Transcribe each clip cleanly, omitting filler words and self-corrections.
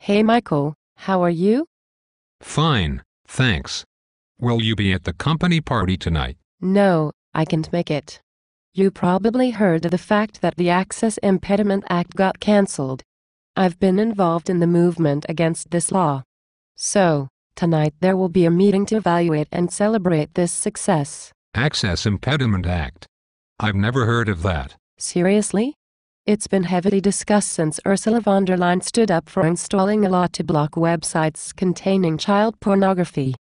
Hey Michael, how are you? Fine, thanks. Will you be at the company party tonight? No, I can't make it. You probably heard of the fact that the Access Impediment Act got cancelled. I've been involved in the movement against this law. So, tonight there will be a meeting to evaluate and celebrate this success. Access Impediment Act. I've never heard of that. Seriously? It's been heavily discussed since Ursula von der Leyen stood up for installing a law to block websites containing child pornography.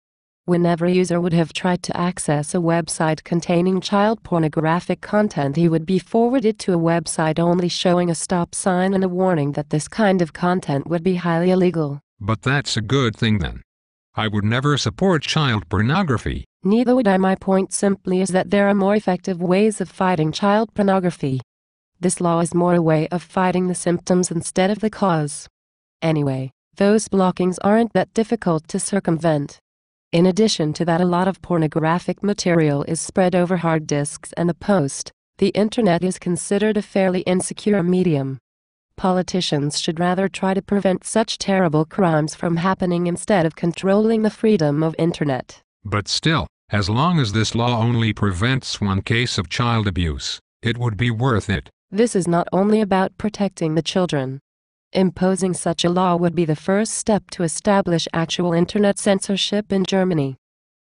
Whenever a user would have tried to access a website containing child pornographic content, he would be forwarded to a website only showing a stop sign and a warning that this kind of content would be highly illegal. But that's a good thing then. I would never support child pornography. Neither would I. My point simply is that there are more effective ways of fighting child pornography. This law is more a way of fighting the symptoms instead of the cause. Anyway, those blockings aren't that difficult to circumvent. In addition to that, a lot of pornographic material is spread over hard disks and the post. The internet is considered a fairly insecure medium. Politicians should rather try to prevent such terrible crimes from happening instead of controlling the freedom of internet. But still, as long as this law only prevents one case of child abuse, it would be worth it. This is not only about protecting the children. Imposing such a law would be the first step to establish actual internet censorship in Germany.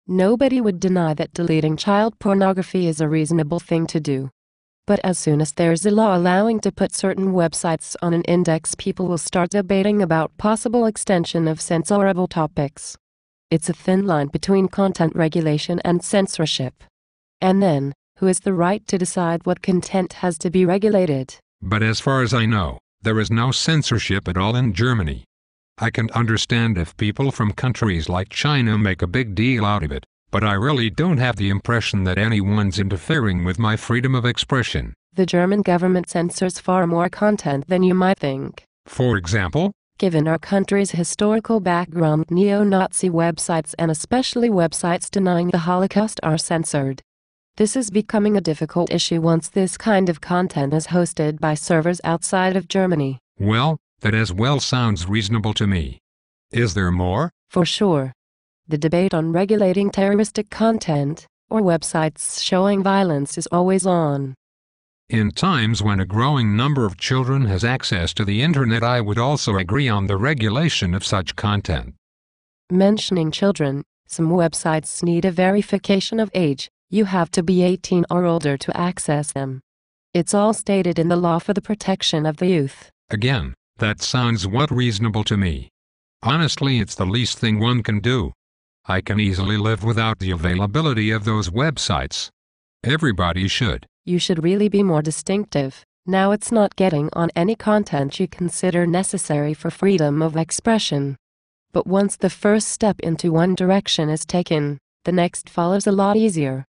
Nobody would deny that deleting child pornography is a reasonable thing to do. But as soon as there's a law allowing to put certain websites on an index, people will start debating about possible extension of censorable topics. It's a thin line between content regulation and censorship. And then, who has the right to decide what content has to be regulated? But as far as I know, there is no censorship at all in Germany. I can understand if people from countries like China make a big deal out of it, but I really don't have the impression that anyone's interfering with my freedom of expression. The German government censors far more content than you might think. For example? Given our country's historical background, neo-Nazi websites and especially websites denying the Holocaust are censored. This is becoming a difficult issue once this kind of content is hosted by servers outside of Germany. Well, that as well sounds reasonable to me. Is there more? For sure. The debate on regulating terroristic content, or websites showing violence, is always on. In times when a growing number of children has access to the internet, I would also agree on the regulation of such content. Mentioning children, some websites need a verification of age. You have to be 18 or older to access them. It's all stated in the law for the protection of the youth. Again, that sounds reasonable to me. Honestly, it's the least thing one can do. I can easily live without the availability of those websites. Everybody should. You should really be more distinctive. Now it's not getting on any content you consider necessary for freedom of expression. But once the first step into one direction is taken, the next follows a lot easier.